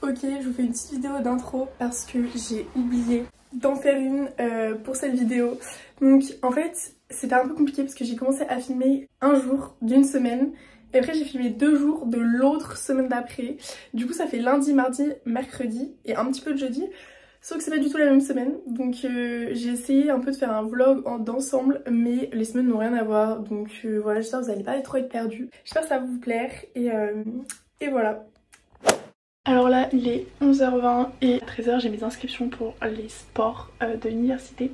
Ok, je vous fais une petite vidéo d'intro parce que j'ai oublié d'en faire une pour cette vidéo. Donc en fait c'était un peu compliqué parce que j'ai commencé à filmer un jour d'une semaine et après j'ai filmé 2 jours de l'autre semaine d'après. Du coup ça fait lundi, mardi, mercredi et un petit peu de jeudi. Sauf que c'est pas du tout la même semaine, donc j'ai essayé un peu de faire un vlog d'ensemble, mais les semaines n'ont rien à voir, donc voilà, j'espère que vous allez pas trop être perdus. J'espère que ça va vous plaire, et voilà. Alors là, il est 11h20 et à 13h j'ai mes inscriptions pour les sports de l'université.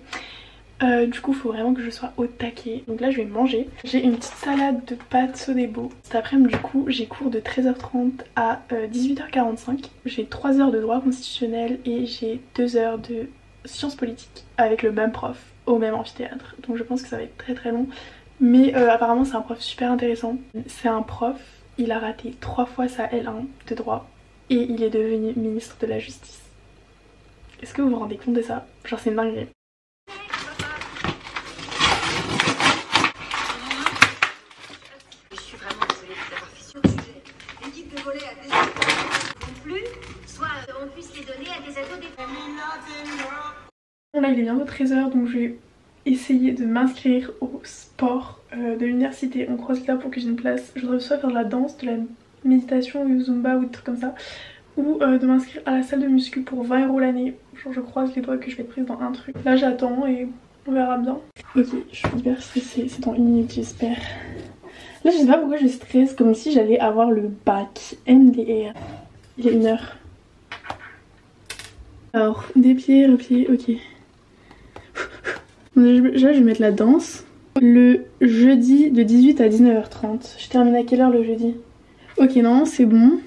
Du coup, il faut vraiment que je sois au taquet. Donc là, je vais manger. J'ai une petite salade de pâtes Sodebo. Cet après-midi, du coup, j'ai cours de 13h30 à 18h45. J'ai 3 heures de droit constitutionnel et j'ai 2 heures de sciences politiques avec le même prof au même amphithéâtre. Donc je pense que ça va être très très long. Mais apparemment, c'est un prof super intéressant. C'est un prof, il a raté 3 fois sa L1 de droit et il est devenu ministre de la Justice. Est-ce que vous vous rendez compte de ça? Genre, c'est une dinguerie. Là il est bientôt 13h donc je vais essayer de m'inscrire au sport de l'université. On croise là pour que j'ai une place. Je voudrais soit faire de la danse, de la méditation, du zumba ou des trucs comme ça, ou de m'inscrire à la salle de muscu pour 20 € l'année. Genre je croise les doigts que je vais être prise dans un truc. Là j'attends et on verra bien. Ok, je suis hyper stressée, c'est dans 1 minute j'espère. Là je sais pas pourquoi je stresse, comme si j'allais avoir le bac MDR. Il est 1h. Alors, des pieds, repieds, ok. Là je vais mettre la danse. Le jeudi de 18 à 19h30. Je termine à quelle heure le jeudi? Ok, non, c'est bon.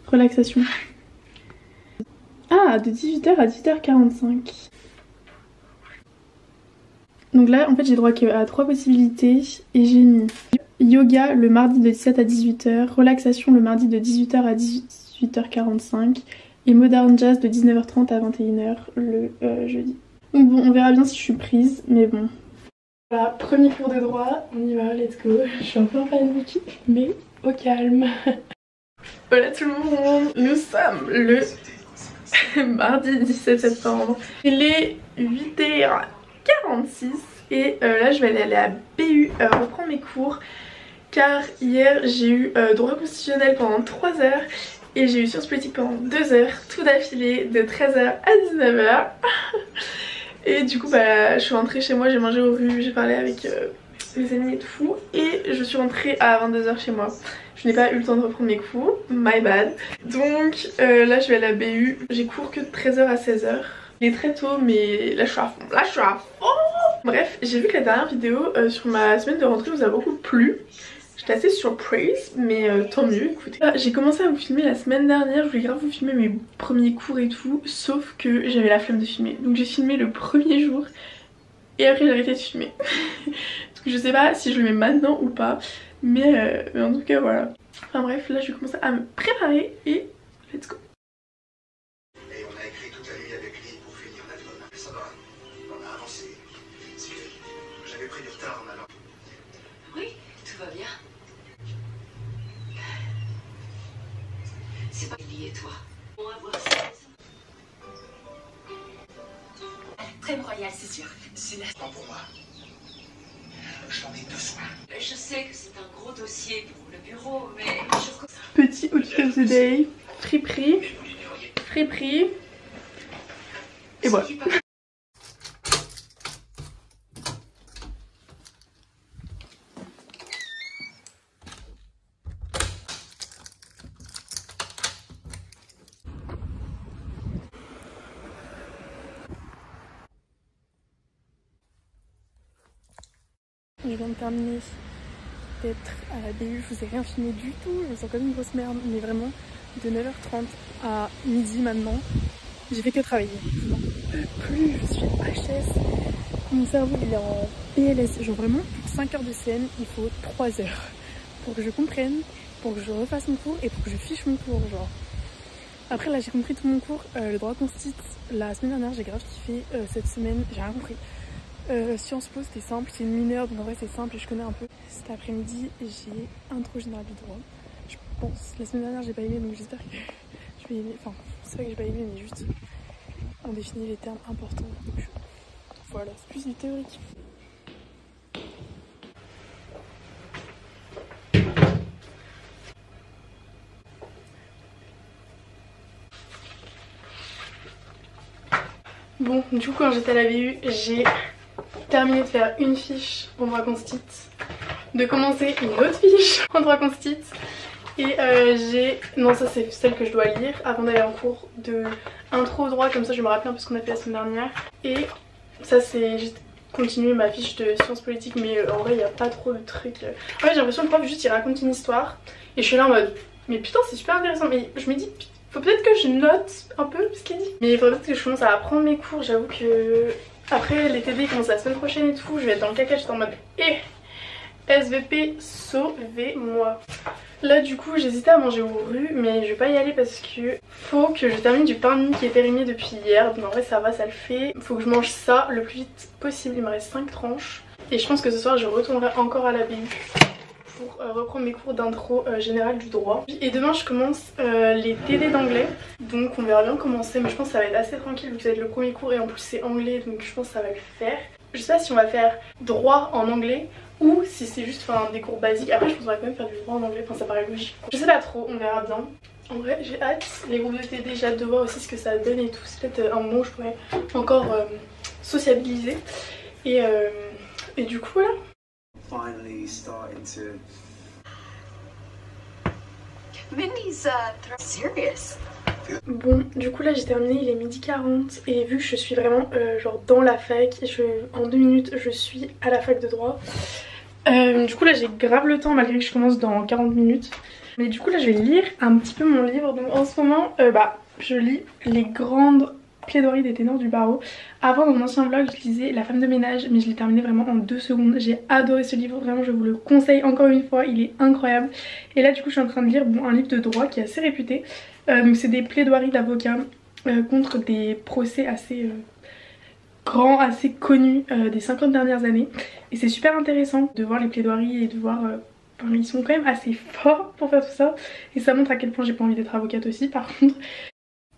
Relaxation. Ah, de 18h à 18h45. Donc là, en fait, j'ai droit à 3 possibilités et j'ai mis yoga le mardi de 17 à 18h, relaxation le mardi de 18h à 18h45 et modern jazz de 19h30 à 21h le jeudi. Donc bon, on verra bien si je suis prise, mais bon. Voilà, premier cours de droit, on y va, let's go. Je suis un peu en panique, mais au calme. Voilà tout le monde, nous sommes le mardi 17 septembre. Il est 8h46 et là je vais aller à la BU reprendre mes cours. Car hier j'ai eu droit constitutionnel pendant 3 heures et j'ai eu sciences politiques pendant 2 heures, tout d'affilée de 13h à 19h. Et du coup bah je suis rentrée chez moi, j'ai mangé aux rues, j'ai parlé avec mes amis et tout. Et je suis rentrée à 22h chez moi. Je n'ai pas eu le temps de reprendre mes cours, my bad. Donc là je vais à la BU, j'ai cours que de 13h à 16h. Il est très tôt mais là je suis à fond, là je suis à fond. Bref, j'ai vu que la dernière vidéo sur ma semaine de rentrée vous a beaucoup plu. J'étais assez surprise, mais tant mieux, écoutez. J'ai commencé à vous filmer la semaine dernière, je voulais grave vous filmer mes premiers cours et tout, sauf que j'avais la flemme de filmer. Donc j'ai filmé le premier jour, et après j'ai arrêté de filmer. Parce que je sais pas si je le mets maintenant ou pas, mais en tout cas voilà. Enfin bref, là je vais commencer à me préparer et let's go. Et on a écrit toute la nuit avec lui pour finir l'album. Mais ça va, on a avancé. C'est que j'avais pris du retard en allant. Oui, tout va bien. C'est pas lié, toi. On va voir ça. Crème royale, c'est sûr. C'est la... Pas pour moi. J'en ai besoin. Je sais que c'est un gros dossier pour le bureau, mais Petit outfit of the day, friperie, friperie, et voilà. Je viens de terminer d'être à la BU, je vous ai rien filmé du tout, je me sens comme une grosse merde, mais vraiment de 9h30 à midi maintenant, j'ai fait que travailler. Je n'en peux plus, je suis HS, mon cerveau il est en PLS, genre vraiment pour 5 heures de scène il faut 3 heures pour que je comprenne, pour que je refasse mon cours et pour que je fiche mon cours genre. Après là j'ai compris tout mon cours, le droit constit, la semaine dernière j'ai grave kiffé, cette semaine j'ai rien compris. Sciences Po c'était simple, c'est une mineure donc en vrai c'est simple et je connais un peu. Cet après-midi j'ai intro général du droit. Je pense, la semaine dernière j'ai pas aimé donc j'espère que je vais aimer. Enfin c'est pas que j'ai pas aimé mais juste on définit les termes importants. Donc voilà, c'est plus du théorique. Bon, du coup quand j'étais à la BU, j'ai terminé de faire une fiche en droit constit, de commencer une autre fiche en droit constit et non ça c'est celle que je dois lire avant d'aller en cours de intro au droit, comme ça je me rappelle un peu ce qu'on a fait la semaine dernière. Et ça c'est juste continuer ma fiche de sciences politiques mais en vrai il n'y a pas trop de trucs. En fait j'ai l'impression que le prof juste il raconte une histoire et je suis là en mode mais putain c'est super intéressant, mais je me dis faut peut-être que je note un peu ce qu'il dit. Mais il faudrait peut-être que je commence à apprendre mes cours, j'avoue que après les TD commencent la semaine prochaine et tout, je vais être dans le caca, j'étais en mode SVP sauvez-moi. Là du coup j'hésitais à manger au rue mais je vais pas y aller parce que faut que je termine du pain de mie qui est périmé depuis hier. Donc en vrai ça va, ça le fait. Faut que je mange ça le plus vite possible, il me reste 5 tranches. Et je pense que ce soir je retournerai encore à la BU pour reprendre mes cours d'intro générale du droit. Et demain je commence les TD d'anglais, donc on verra bien comment c'est, mais je pense que ça va être assez tranquille vu que ça va être le premier cours et en plus c'est anglais donc je pense que ça va le faire. Je sais pas si on va faire droit en anglais ou si c'est juste des cours basiques. Après je pense qu'on va quand même faire du droit en anglais, ça paraît logique. Je sais pas trop, on verra bien. En vrai j'ai hâte, les groupes de TD j'ai hâte de voir aussi ce que ça donne et tout. C'est peut-être un moment où je pourrais encore sociabiliser et du coup voilà. Finally starting to... Mindy's serious. Bon, du coup là j'ai terminé, il est 12h40 et vu que je suis vraiment genre dans la fac, en 2 minutes je suis à la fac de droit. Du coup là j'ai grave le temps malgré que je commence dans 40 minutes. Mais du coup là je vais lire un petit peu mon livre. Donc en ce moment je lis les grandes plaidoiries des ténors du barreau. Avant dans mon ancien vlog je lisais La femme de ménage mais je l'ai terminé vraiment en 2 secondes. J'ai adoré ce livre, vraiment je vous le conseille encore une fois, il est incroyable. Et là du coup je suis en train de lire un livre de droit qui est assez réputé. Donc c'est des plaidoiries d'avocats contre des procès assez grands, assez connus des 50 dernières années. Et c'est super intéressant de voir les plaidoiries et de voir... ils sont quand même assez forts pour faire tout ça. Et ça montre à quel point j'ai pas envie d'être avocate aussi par contre.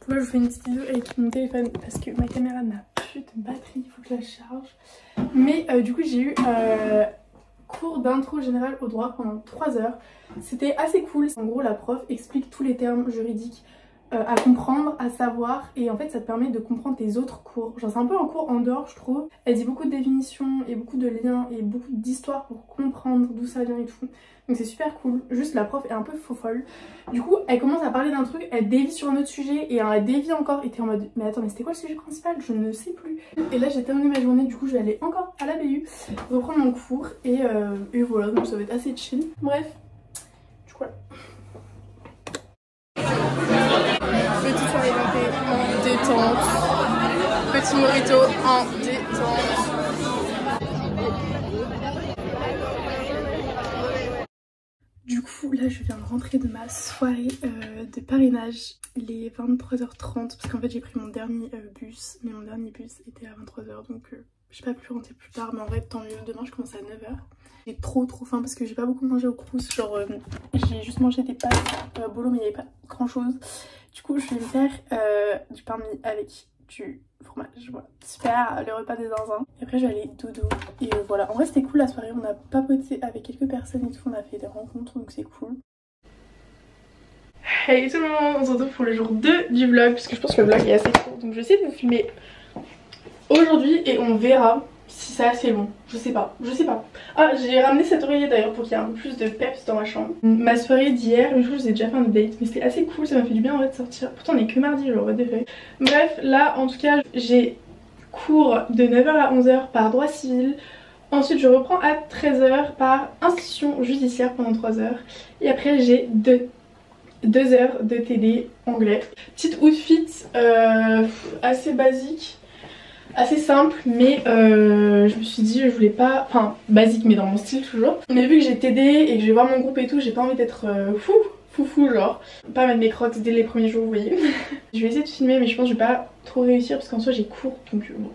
Là je vous fais une petite vidéo avec mon téléphone parce que ma caméra n'a plus de batterie, il faut que je la charge. Mais du coup j'ai eu cours d'intro générale au droit pendant 3 heures. C'était assez cool. En gros la prof explique tous les termes juridiques à comprendre, à savoir, et en fait ça te permet de comprendre tes autres cours. Genre c'est un peu un cours en dehors je trouve. Elle dit beaucoup de définitions et beaucoup de liens et beaucoup d'histoires pour comprendre d'où ça vient et tout. Donc c'est super cool. Juste la prof est un peu faux-folle. Du coup elle commence à parler d'un truc, elle dévie sur un autre sujet et elle dévie encore et t'es en mode mais attends mais c'était quoi le sujet principal? Je ne sais plus. Et là j'ai terminé ma journée, du coup je vais aller encore à la BU reprendre mon cours et voilà, donc ça va être assez chill. Bref, du coup voilà. Petite soirée en détente. Petit mojito en détente. Du coup là je viens de rentrer de ma soirée de parrainage. Il est 23h30 parce qu'en fait j'ai pris mon dernier bus. Mais mon dernier bus était à 23h donc j'ai pas pu rentrer plus tard. Mais en vrai tant mieux, demain je commence à 9h. J'ai trop faim parce que j'ai pas beaucoup mangé au crous. Genre j'ai juste mangé des pâtes bolo mais il n'y avait pas grand chose. Du coup je vais me faire du pain de mie avec du fromage, voilà. Super, le repas des zinzins. Et après je vais aller dodo. Et voilà, en vrai c'était cool la soirée, on a papoté avec quelques personnes et tout, on a fait des rencontres donc c'est cool. Hey tout le monde, on se retrouve pour le jour 2 du vlog, parce que je pense que le vlog est assez court. Donc je vais essayer de vous filmer aujourd'hui et on verra si c'est assez long, je sais pas. Ah j'ai ramené cet oreiller d'ailleurs pour qu'il y ait un peu plus de peps dans ma chambre. Ma soirée d'hier, je vous ai déjà fait un update mais c'était assez cool, ça m'a fait du bien en vrai de sortir. Pourtant on est que mardi, j'aurais des feuilles. Bref là en tout cas j'ai cours de 9h à 11h par droit civil. Ensuite je reprends à 13h par institution judiciaire pendant 3 heures. Et après j'ai 2 heures de TD anglais. Petite outfit assez basique, assez simple, mais je me suis dit je voulais pas, enfin basique mais dans mon style toujours. Mais vu que j'ai TD et que je vais voir mon groupe et tout, j'ai pas envie d'être foufou genre. Pas mettre mes crocs dès les premiers jours vous voyez. Je vais essayer de filmer mais je pense que je vais pas trop réussir parce qu'en soi j'ai cours donc bon.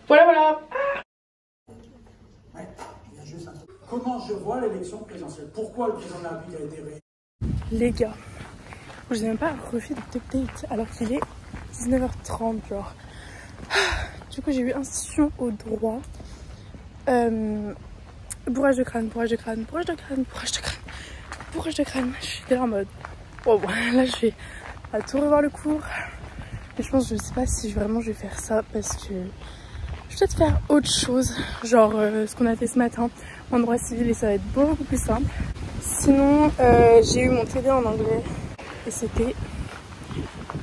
Voilà. comment je vois l'élection présidentielle. Pourquoi le président de la République a été réélu? Les gars, je n'ai même pas refait de update alors qu'il est 19h30 genre. Du coup j'ai eu institution au droit. Bourrage de crâne, bourrage de crâne, bourrage de crâne, bourrage de crâne, bourrage de crâne. Je suis là en mode oh, là je vais à tout revoir le cours. Mais je pense, je sais pas si vraiment je vais faire ça parce que je vais peut-être faire autre chose. Genre ce qu'on a fait ce matin en droit civil et ça va être beaucoup plus simple. Sinon j'ai eu mon TD en anglais et c'était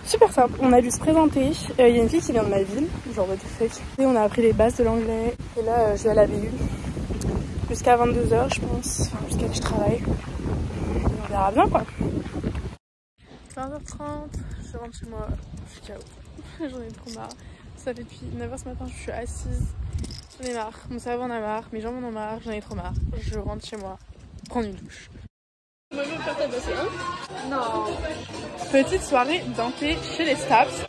super simple. On a dû se présenter. Il y a une fille qui vient de ma ville, genre what the fuck. Et on a appris les bases de l'anglais. Et là je vais à la BU jusqu'à 22h je pense, enfin jusqu'à que je travaille. Et on verra bien quoi. 20h30, je rentre chez moi, je suis KO. J'en ai trop marre. Ça fait depuis 9h ce matin, je suis assise. J'en ai marre, mon cerveau en a marre, mes jambes en ont marre, j'en ai trop marre. Je rentre chez moi, prendre une douche. Bonjour, faire ta bosse, hein? Non. Petite soirée dentée chez les Staps.